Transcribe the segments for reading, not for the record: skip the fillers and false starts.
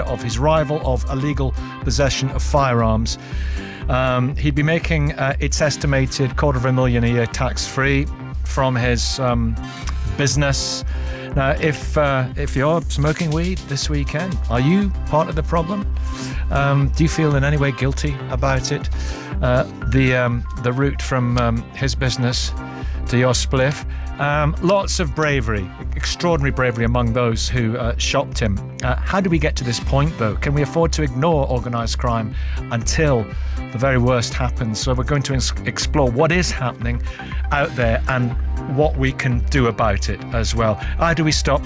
of his rival of illegal possession of firearms. He'd be making, it's estimated, $250,000 a year tax-free from his business. Now, if you're smoking weed this weekend, are you part of the problem? Do you feel in any way guilty about it? The route from his business to your spliff. Lots of bravery, extraordinary bravery among those who shopped him. How do we get to this point, though? Can we afford to ignore organised crime until the very worst happens? So we're going to explore what is happening out there and what we can do about it as well. How do we stop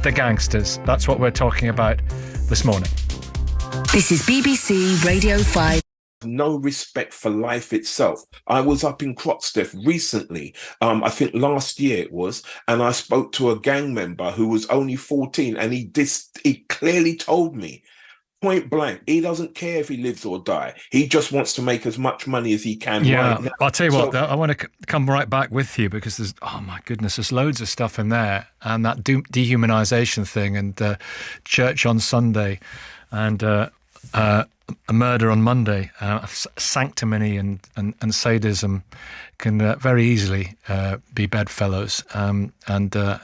the gangsters? That's what we're talking about this morning. This is BBC Radio 5. No respect for life itself. I was up in Croxteth recently, I think last year it was, and I spoke to a gang member who was only 14, and he clearly told me, point blank, he doesn't care if he lives or die. He just wants to make as much money as he can. Yeah, right now. I'll tell you what, I want to come right back with you because there's, oh my goodness, there's loads of stuff in there, and that dehumanization thing, and church on Sunday, and a murder on Monday, sanctimony and sadism can very easily be bedfellows, and under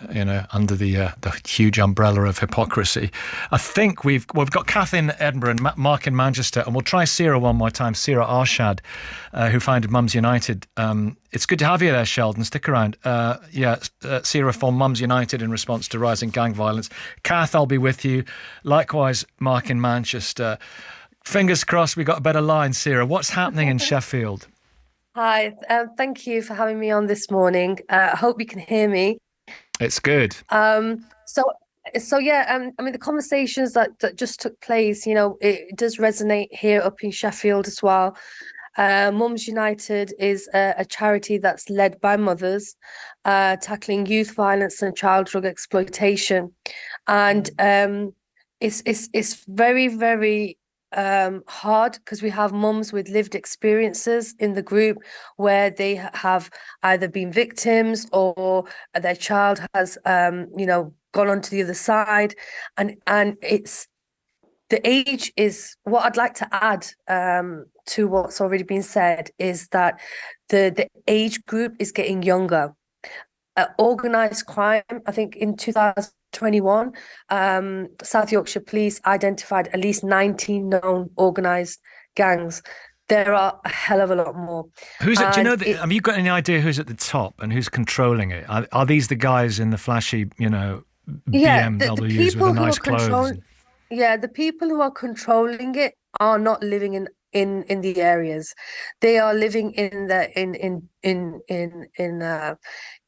the huge umbrella of hypocrisy. I think we've got Kath in Edinburgh and Mark in Manchester, and we'll try Sarah one more time. Sarah Arshad, who founded Mums United. It's good to have you there, Sheldon. Stick around. Sarah formed Mums United in response to rising gang violence. Kath, I'll be with you. Likewise, Mark in Manchester. Fingers crossed we got a better line, Sarah. What's happening in Sheffield? Hi, thank you for having me on this morning. I hope you can hear me. It's good. I mean, the conversations that just took place, it does resonate here up in Sheffield as well. Mums United is a charity that's led by mothers, tackling youth violence and child drug exploitation. And it's very, very hard because we have mums with lived experiences in the group where they have either been victims or their child has gone on to the other side, and it's the age is what I'd like to add to what's already been said is that the age group is getting younger. Organised crime, I think in 2021, South Yorkshire Police identified at least 19 known organised gangs. There are a hell of a lot more. Who's it? Do you know? Have you got any idea who's at the top and who's controlling it? Are these the guys in the flashy, BMWs with the nice clothes? Yeah, the people who are controlling it are not living in the areas. They are living in the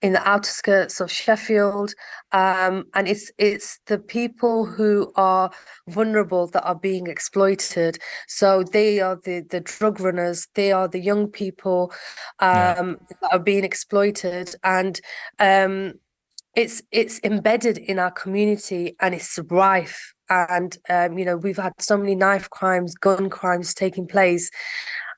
outskirts of Sheffield, and it's the people who are vulnerable that are being exploited. So they are the drug runners. They are the young people that are being exploited, and it's embedded in our community, and it's rife. And we've had so many knife crimes, gun crimes taking place,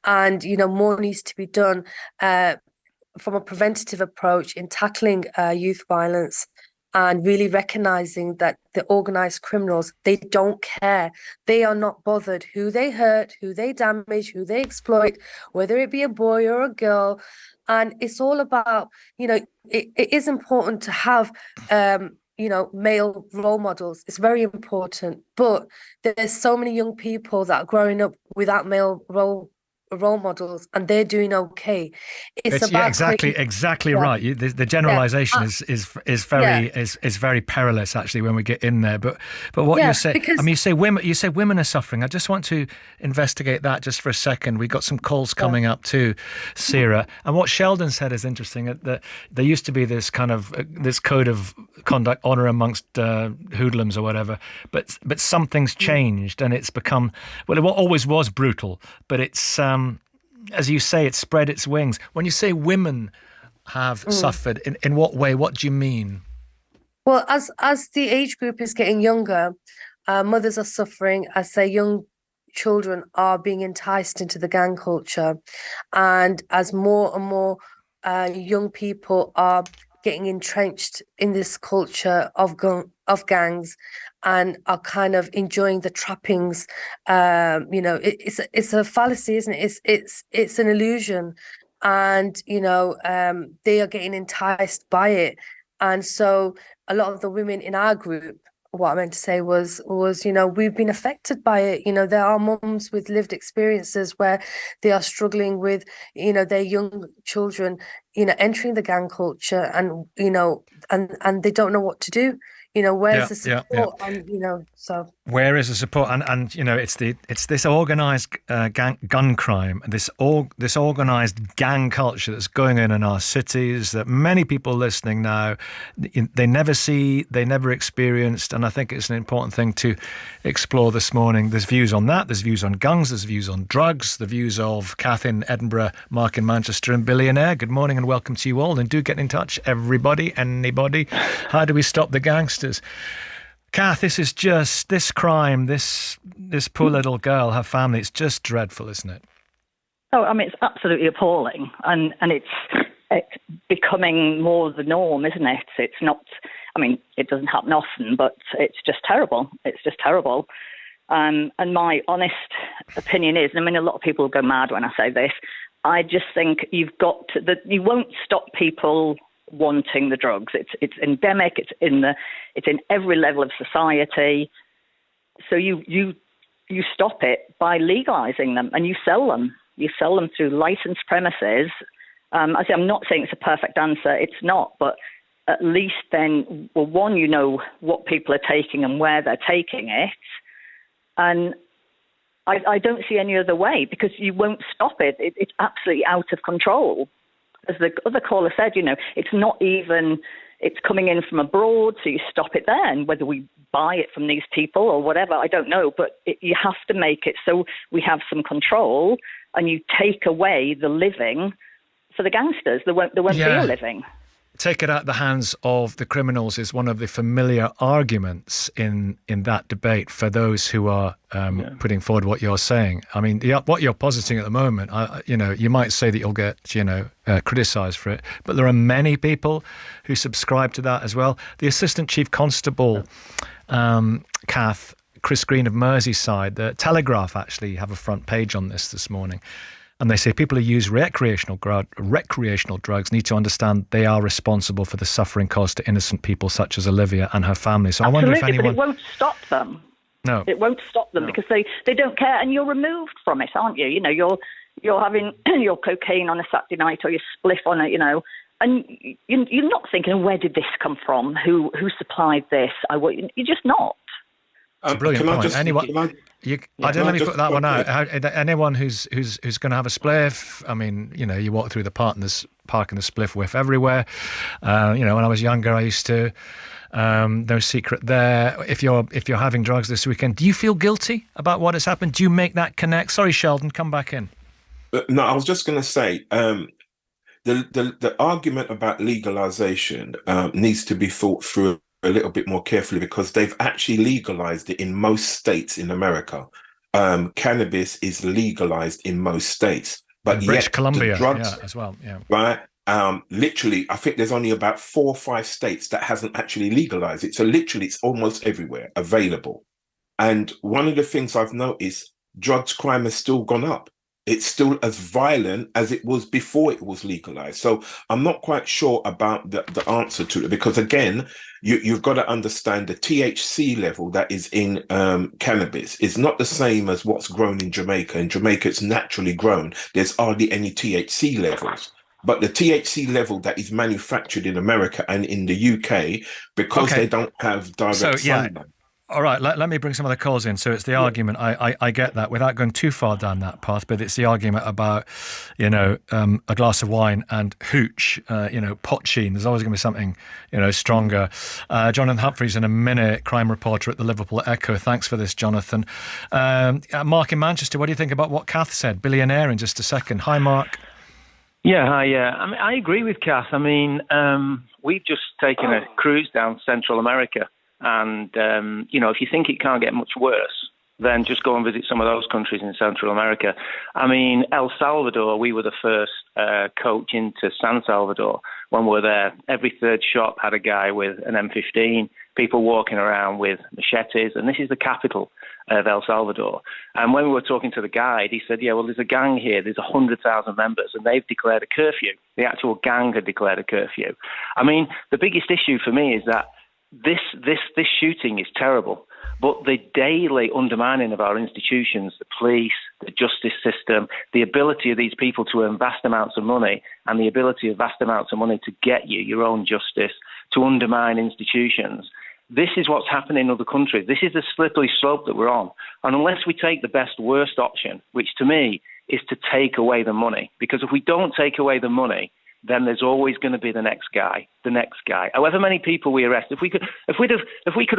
and more needs to be done from a preventative approach in tackling youth violence, and really recognizing that the organized criminals, they don't care. They are not bothered who they hurt, who they damage, who they exploit, whether it be a boy or a girl. And it's all about, it is important to have male role models. It's very important, but there's so many young people that are growing up without male role models, and they're doing okay. It's about exactly right. The generalization is very perilous actually when we get in there. But what you're saying, you say women are suffering. I just want to investigate that just for a second. We got some calls coming up too, Sarah. And what Sheldon said is interesting. That there used to be this kind of this code of conduct, honor amongst hoodlums or whatever. But something's changed, and it's become it always was brutal, but it's as you say, it's spread its wings. When you say women have suffered, in what way? What do you mean? Well, as the age group is getting younger, mothers are suffering as their young children are being enticed into the gang culture. And as more and more young people are getting entrenched in this culture of gangs, and are kind of enjoying the trappings. It's a fallacy, isn't it? It's an illusion, and they are getting enticed by it. And so a lot of the women in our group, what I meant to say was, we've been affected by it. There are mums with lived experiences where they are struggling with, their young children, entering the gang culture, and, and they don't know what to do. Where's the support? And, so. Where is the support? And it's this organised gun crime, this organised gang culture that's going on in our cities that many people listening now, they never see, they never experienced, and I think it's an important thing to explore this morning. There's views on that, there's views on guns, there's views on drugs, the views of Kath in Edinburgh, Mark in Manchester, and Billionaire. Good morning and welcome to you all, and do get in touch, everybody, anybody. How do we stop the gangsters? Kath, this crime, this poor little girl, her family, it's just dreadful, isn't it? Oh, I mean, it's absolutely appalling. And it's becoming more the norm, isn't it? It's not, I mean, it doesn't happen often, but it's just terrible. It's just terrible. And my honest opinion is, I mean, a lot of people go mad when I say this, I just think you won't stop people wanting the drugs. It's endemic. It's in every level of society. So you stop it by legalizing them, and you sell them. You sell them through licensed premises. I'm not saying it's a perfect answer. It's not, but at least then, well, one, you know what people are taking and where they're taking it, and I don't see any other way, because you won't stop it. It's absolutely out of control. As the other caller said, it's not even, it's coming in from abroad, so you stop it there. And whether we buy it from these people or whatever, I don't know. But you have to make it so we have some control, and you take away the living for the gangsters. There won't be a living. Take it out of the hands of the criminals is one of the familiar arguments in that debate for those who are putting forward what you're saying. I mean, what you're positing at the moment, you might say that you'll get, criticised for it, but there are many people who subscribe to that as well. The Assistant Chief Constable, Kath, Chris Green of Merseyside, the Telegraph actually have a front page on this morning. And they say people who use recreational drugs need to understand they are responsible for the suffering caused to innocent people such as Olivia and her family. So Absolutely, I wonder if anyone... but it won't stop them. No. It won't stop them because they don't care, and you're removed from it, aren't you? You're having your cocaine on a Saturday night or your spliff on it, and you're not thinking, where did this come from? Who supplied this? You're just not. It's a brilliant point. Let me put that one out. Anyone who's going to have a spliff, I mean, you walk through the park and there's spliff whiff everywhere. When I was younger, I used to. No secret there. If you're having drugs this weekend, do you feel guilty about what has happened? Do you make that connect? Sorry, Sheldon, come back in. No, I was just going to say the argument about legalization needs to be thought through a little bit more carefully, because they've actually legalized it in most states in America. Cannabis is legalized in most states, but British Columbia, drugs, as well. Yeah, right. Literally, I think there's only about 4 or 5 states that hasn't actually legalized it. So literally, it's almost everywhere available. And one of the things I've noticed, drugs crime has still gone up. It's still as violent as it was before it was legalized. So I'm not quite sure about the answer to it, because again, you've got to understand the THC level that is in cannabis is not the same as what's grown in Jamaica. In Jamaica, it's naturally grown. There's hardly any THC levels. But the THC level that is manufactured in America and in the UK, because they don't have direct sunlight. All right, let me bring some other calls in. So it's the argument, I get that, without going too far down that path, but it's the argument about, a glass of wine and hooch, pot sheen. There's always going to be something, stronger. Jonathan Humphreys in a minute, crime reporter at the Liverpool Echo. Thanks for this, Jonathan. Mark in Manchester, what do you think about what Kath said? Billionaire in just a second. Hi, Mark. Yeah, hi. I mean, I agree with Kath. I mean, we've just taken a cruise down Central America. And, if you think it can't get much worse, then just go and visit some of those countries in Central America. I mean, El Salvador, we were the first coach into San Salvador, when we were there. Every third shop had a guy with an M15, people walking around with machetes, and this is the capital of El Salvador. And when we were talking to the guide, he said, yeah, well, there's a gang here, there's 100,000 members, and they've declared a curfew. The actual gang had declared a curfew. I mean, the biggest issue for me is that this shooting is terrible, but the daily undermining of our institutions, the police, the justice system, the ability of these people to earn vast amounts of money, and the ability of vast amounts of money to get you your own justice, to undermine institutions, this is what's happening in other countries. This is the slippery slope that we're on. And unless we take the best, worst option, which to me is to take away the money, because if we don't take away the money, then there's always going to be the next guy. However many people we arrest, if we could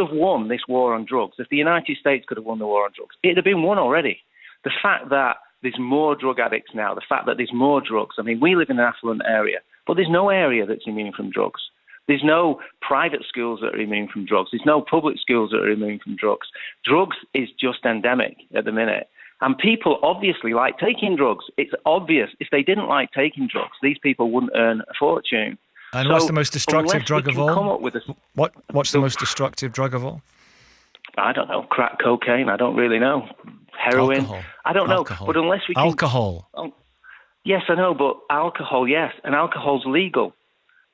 have won this war on drugs, if the United States could have won the war on drugs, it'd have been won already. The fact that there's more drug addicts now, the fact that there's more drugs. I mean, we live in an affluent area, but there's no area that's immune from drugs. There's no private schools that are immune from drugs. There's no public schools that are immune from drugs. Drugs is just endemic at the minute. And people obviously like taking drugs. It's obvious. If they didn't like taking drugs, these people wouldn't earn a fortune. And what's the most destructive drug of all? What's the most destructive drug of all? I don't know. Crack cocaine. I don't really know. Heroin. Alcohol. I don't know. But unless we can... Alcohol. Yes, I know. But alcohol, yes. And alcohol's legal.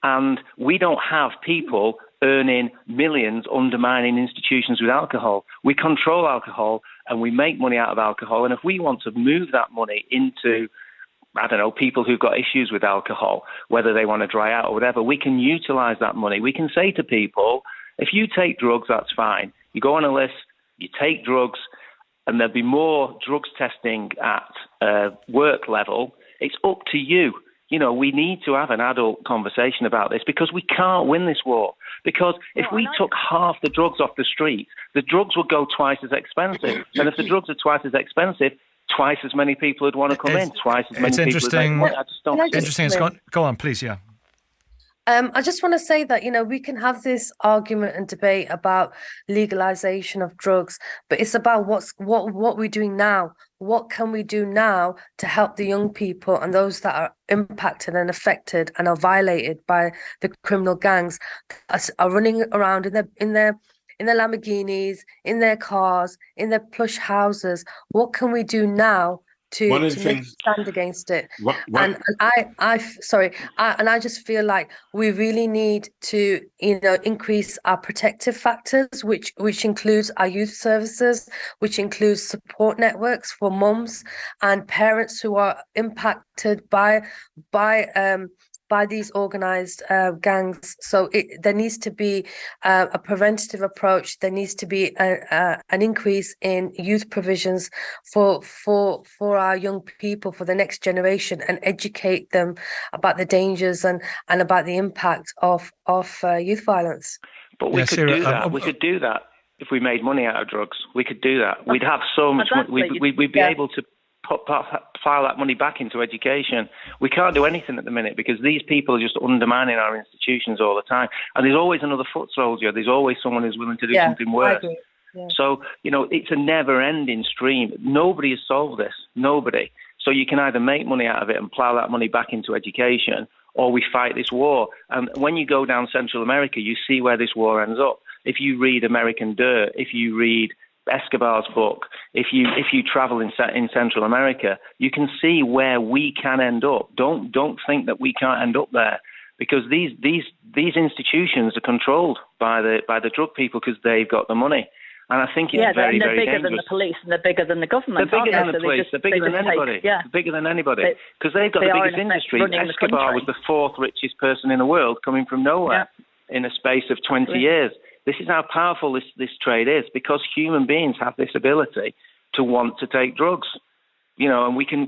And we don't have people earning millions undermining institutions with alcohol. We control alcohol and we make money out of alcohol. And if we want to move that money into, I don't know, people who've got issues with alcohol, whether they want to dry out or whatever, we can utilize that money. We can say to people, if you take drugs, that's fine. You go on a list, you take drugs, and there'll be more drugs testing at work level. It's up to you. You know, we need to have an adult conversation about this because we can't win this war. Because if we took half the drugs off the street, the drugs would go twice as expensive. And if the drugs are twice as expensive, twice as many people would want to come in, twice as many people would make money. Interesting. Go on, please, yeah. I just want to say that, you know, we can have this argument and debate about legalization of drugs, but it's about what we're doing now. What can we do now to help the young people and those that are impacted and affected and are violated by the criminal gangs, are running around in their Lamborghinis, in their cars, in their plush houses? What can we do now to make a stand against it? And I just feel like we really need to, you know, increase our protective factors, which includes our youth services, which includes support networks for mums and parents who are impacted by these organised gangs. So there needs to be a preventative approach. There needs to be an increase in youth provisions for our young people, for the next generation, and educate them about the dangers and about the impact of youth violance. But we could do that. We could do that if we made money out of drugs. We could do that. We'd have so much money. We'd be able to file that money back into education. We can't do anything at the minute because these people are just undermining our institutions all the time. And there's always another foot soldier. There's always someone who's willing to do something worse. I agree. Yeah. So, you know, it's a never-ending stream. Nobody has solved this. Nobody. So you can either make money out of it and plow that money back into education, or we fight this war. And when you go down Central America, you see where this war ends up. If you read American Dirt, if you read Escobar's book, if you travel in Central America, you can see where we can end up. Don't think that we can't end up there, because these institutions are controlled by the drug people because they've got the money. And I think it's very, very dangerous. They're bigger than the police and they're bigger than the government. They're bigger than the police. They're bigger than anybody. They're bigger than anybody because they've got the biggest industry. Escobar was the fourth richest person in the world, coming from nowhere in a space of 20 years. This is how powerful this trade is, because human beings have this ability to want to take drugs, you know, and we can